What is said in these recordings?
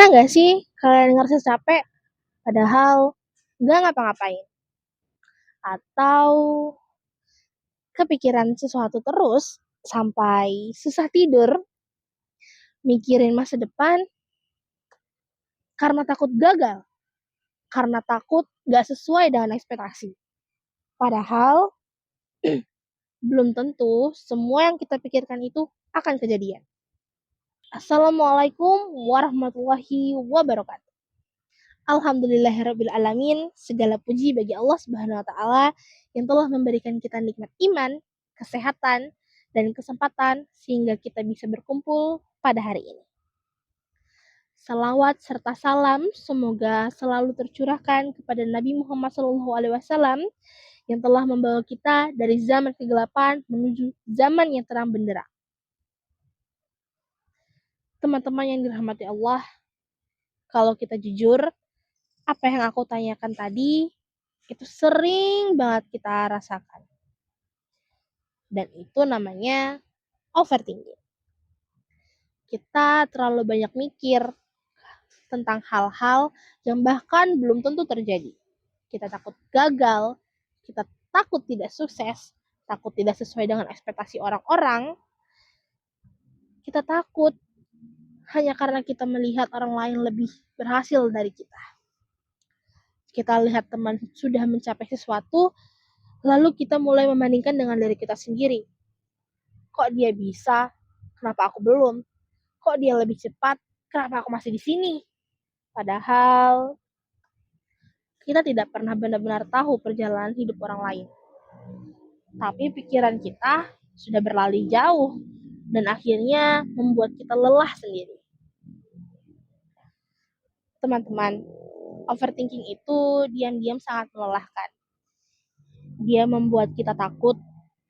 Pernah nggak sih kalian ngerasa capek padahal nggak ngapa-ngapain? Atau kepikiran sesuatu terus sampai susah tidur, mikirin masa depan karena takut gagal, karena takut nggak sesuai dengan ekspektasi. Padahal belum tentu semua yang kita pikirkan itu akan kejadian. Assalamualaikum warahmatullahi wabarakatuh. Alhamdulillahirrabbilalamin, segala puji bagi Allah Subhanahu wa Ta'ala yang telah memberikan kita nikmat iman, kesehatan, dan kesempatan sehingga kita bisa berkumpul pada hari ini. Salawat serta salam semoga selalu tercurahkan kepada Nabi Muhammad SAW yang telah membawa kita dari zaman kegelapan menuju zaman yang terang benderang. Teman-teman yang dirahmati Allah, kalau kita jujur, apa yang aku tanyakan tadi itu sering banget kita rasakan. Dan itu namanya overthinking. Kita terlalu banyak mikir tentang hal-hal yang bahkan belum tentu terjadi. Kita takut gagal, kita takut tidak sukses, takut tidak sesuai dengan ekspektasi orang-orang. Kita takut hanya karena kita melihat orang lain lebih berhasil dari kita. Kita lihat teman sudah mencapai sesuatu, lalu kita mulai membandingkan dengan diri kita sendiri. Kok dia bisa? Kenapa aku belum? Kok dia lebih cepat? Kenapa aku masih di sini? Padahal kita tidak pernah benar-benar tahu perjalanan hidup orang lain. Tapi pikiran kita sudah berlari jauh dan akhirnya membuat kita lelah sendiri. Teman-teman, overthinking itu diam-diam sangat melelahkan. Dia membuat kita takut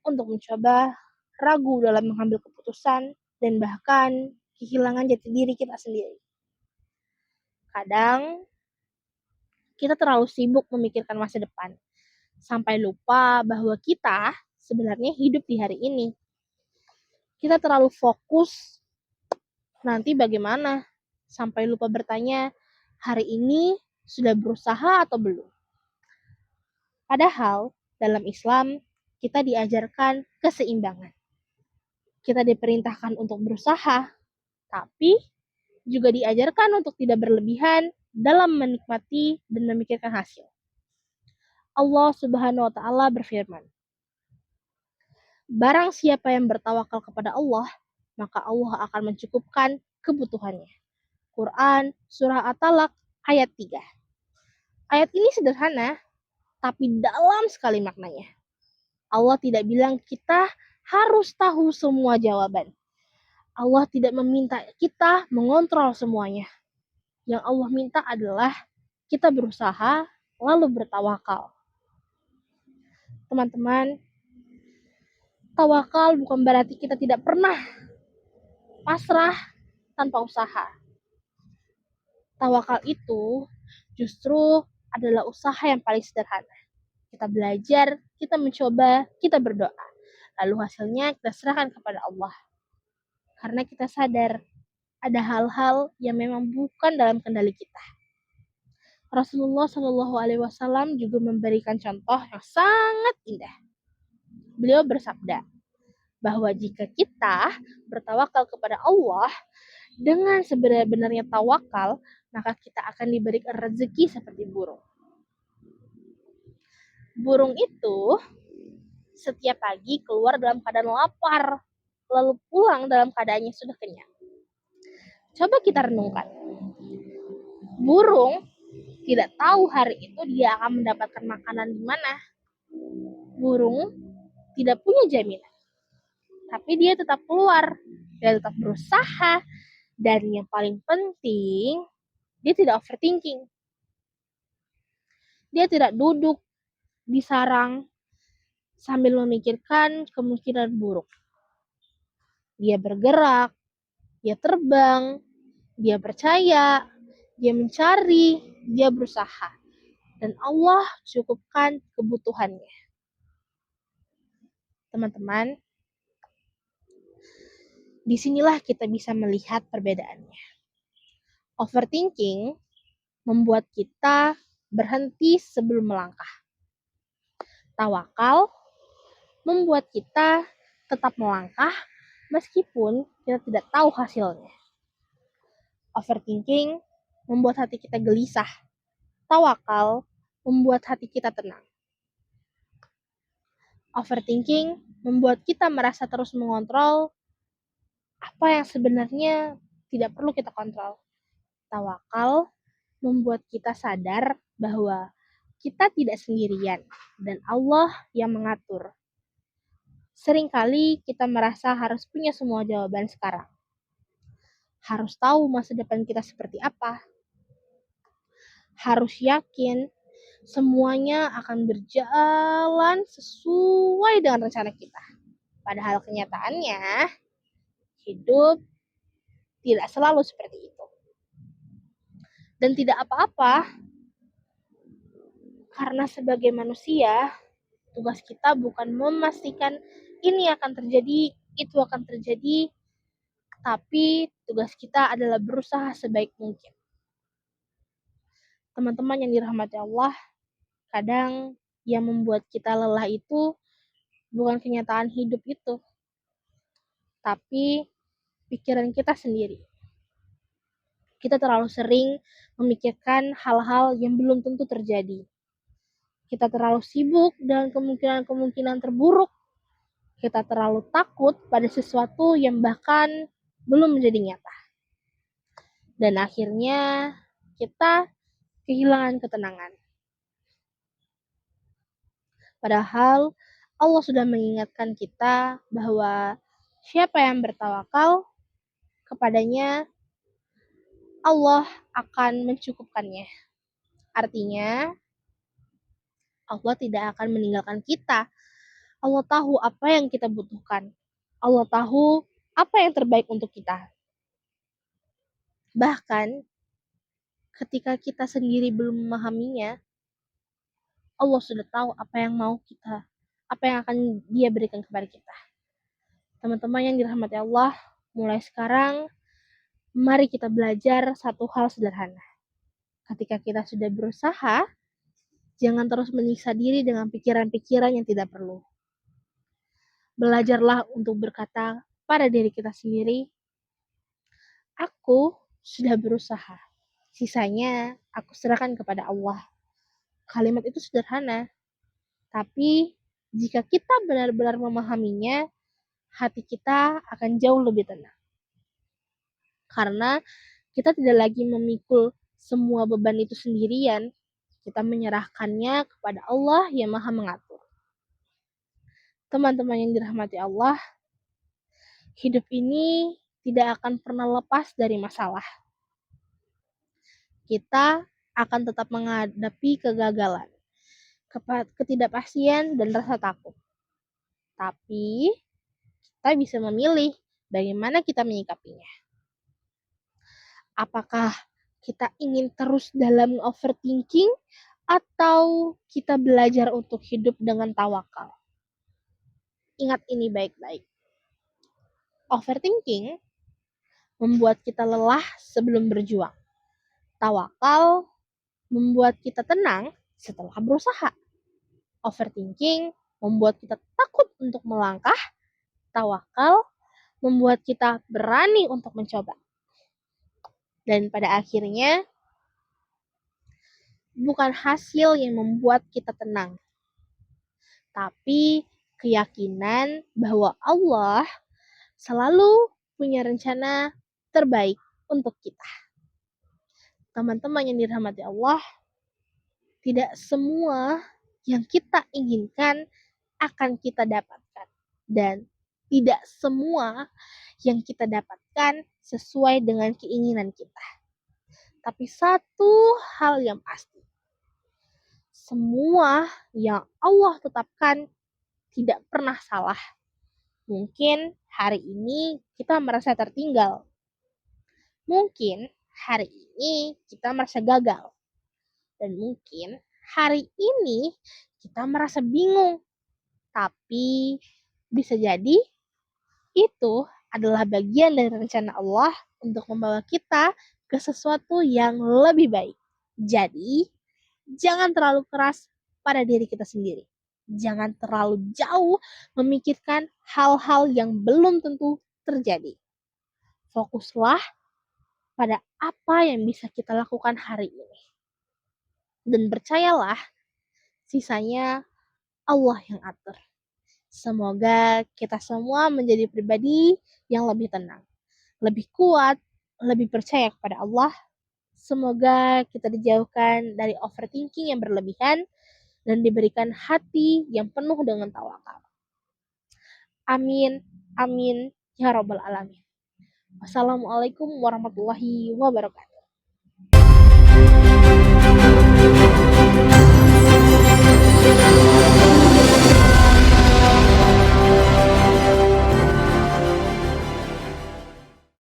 untuk mencoba, ragu dalam mengambil keputusan, dan bahkan kehilangan jati diri kita sendiri. Kadang, kita terlalu sibuk memikirkan masa depan, sampai lupa bahwa kita sebenarnya hidup di hari ini. Kita terlalu fokus nanti bagaimana, sampai lupa bertanya, hari ini sudah berusaha atau belum? Padahal, dalam Islam, kita diajarkan keseimbangan. Kita diperintahkan untuk berusaha, tapi juga diajarkan untuk tidak berlebihan dalam menikmati dan memikirkan hasil. Allah Subhanahu wa Ta'ala berfirman, barang siapa yang bertawakal kepada Allah, maka Allah akan mencukupkan kebutuhannya. Quran Surah At-Talaq ayat 3. Ayat ini sederhana, tapi dalam sekali maknanya. Allah tidak bilang kita harus tahu semua jawaban. Allah tidak meminta kita mengontrol semuanya. Yang Allah minta adalah kita berusaha lalu bertawakal. Teman-teman, tawakal bukan berarti kita tidak pernah pasrah tanpa usaha. Tawakal itu justru adalah usaha yang paling sederhana. Kita belajar, kita mencoba, kita berdoa. Lalu hasilnya kita serahkan kepada Allah. Karena kita sadar ada hal-hal yang memang bukan dalam kendali kita. Rasulullah Shallallahu Alaihi Wasallam juga memberikan contoh yang sangat indah. Beliau bersabda bahwa jika kita bertawakal kepada Allah dengan sebenar-benarnya tawakal, maka kita akan diberikan rezeki seperti burung. Burung itu setiap pagi keluar dalam keadaan lapar, lalu pulang dalam keadaannya sudah kenyang. Coba kita renungkan. Burung tidak tahu hari itu dia akan mendapatkan makanan di mana. Burung tidak punya jaminan. Tapi dia tetap keluar, dia tetap berusaha, dan yang paling penting, dia tidak overthinking. Dia tidak duduk di sarang sambil memikirkan kemungkinan buruk. Dia bergerak, dia terbang, dia percaya, dia mencari, dia berusaha. Dan Allah cukupkan kebutuhannya. Teman-teman, disinilah kita bisa melihat perbedaannya. Overthinking membuat kita berhenti sebelum melangkah. Tawakal membuat kita tetap melangkah meskipun kita tidak tahu hasilnya. Overthinking membuat hati kita gelisah. Tawakal membuat hati kita tenang. Overthinking membuat kita merasa terus mengontrol apa yang sebenarnya tidak perlu kita kontrol. Tawakal membuat kita sadar bahwa kita tidak sendirian dan Allah yang mengatur. Seringkali kita merasa harus punya semua jawaban sekarang. Harus tahu masa depan kita seperti apa. Harus yakin semuanya akan berjalan sesuai dengan rencana kita. Padahal kenyataannya, hidup tidak selalu seperti itu. Dan tidak apa-apa, karena sebagai manusia, tugas kita bukan memastikan ini akan terjadi, itu akan terjadi, tapi tugas kita adalah berusaha sebaik mungkin. Teman-teman yang dirahmati Allah, kadang yang membuat kita lelah itu bukan kenyataan hidup itu, tapi pikiran kita sendiri. Kita terlalu sering memikirkan hal-hal yang belum tentu terjadi. Kita terlalu sibuk dengan kemungkinan-kemungkinan terburuk. Kita terlalu takut pada sesuatu yang bahkan belum menjadi nyata. Dan akhirnya kita kehilangan ketenangan. Padahal Allah sudah mengingatkan kita bahwa siapa yang bertawakal kepadanya, Allah akan mencukupkannya. Artinya, Allah tidak akan meninggalkan kita. Allah tahu apa yang kita butuhkan. Allah tahu apa yang terbaik untuk kita. Bahkan, ketika kita sendiri belum memahaminya, Allah sudah tahu apa yang mau kita, apa yang akan Dia berikan kepada kita. Teman-teman yang dirahmati Allah, mulai sekarang, mari kita belajar satu hal sederhana. Ketika kita sudah berusaha, jangan terus menyiksa diri dengan pikiran-pikiran yang tidak perlu. Belajarlah untuk berkata pada diri kita sendiri, aku sudah berusaha. Sisanya aku serahkan kepada Allah. Kalimat itu sederhana, tapi jika kita benar-benar memahaminya, hati kita akan jauh lebih tenang. Karena kita tidak lagi memikul semua beban itu sendirian, kita menyerahkannya kepada Allah yang Maha Mengatur. Teman-teman yang dirahmati Allah, hidup ini tidak akan pernah lepas dari masalah. Kita akan tetap menghadapi kegagalan, ketidakpastian, dan rasa takut. Tapi kita bisa memilih bagaimana kita menyikapinya. Apakah kita ingin terus dalam overthinking atau kita belajar untuk hidup dengan tawakal? Ingat ini baik-baik. Overthinking membuat kita lelah sebelum berjuang. Tawakal membuat kita tenang setelah berusaha. Overthinking membuat kita takut untuk melangkah. Tawakal membuat kita berani untuk mencoba. Dan pada akhirnya, bukan hasil yang membuat kita tenang, tapi keyakinan bahwa Allah selalu punya rencana terbaik untuk kita. Teman-teman yang dirahmati Allah, tidak semua yang kita inginkan akan kita dapatkan. Dan tidak semua yang kita dapatkan sesuai dengan keinginan kita. Tapi satu hal yang pasti, semua yang Allah tetapkan tidak pernah salah. Mungkin hari ini kita merasa tertinggal. Mungkin hari ini kita merasa gagal. Dan mungkin hari ini kita merasa bingung. Tapi bisa jadi itu adalah bagian dari rencana Allah untuk membawa kita ke sesuatu yang lebih baik. Jadi, jangan terlalu keras pada diri kita sendiri. Jangan terlalu jauh memikirkan hal-hal yang belum tentu terjadi. Fokuslah pada apa yang bisa kita lakukan hari ini. Dan percayalah, sisanya Allah yang atur. Semoga kita semua menjadi pribadi yang lebih tenang, lebih kuat, lebih percaya kepada Allah. Semoga kita dijauhkan dari overthinking yang berlebihan dan diberikan hati yang penuh dengan tawakal. Amin, amin, ya Rabbal Alamin. Wassalamualaikum warahmatullahi wabarakatuh.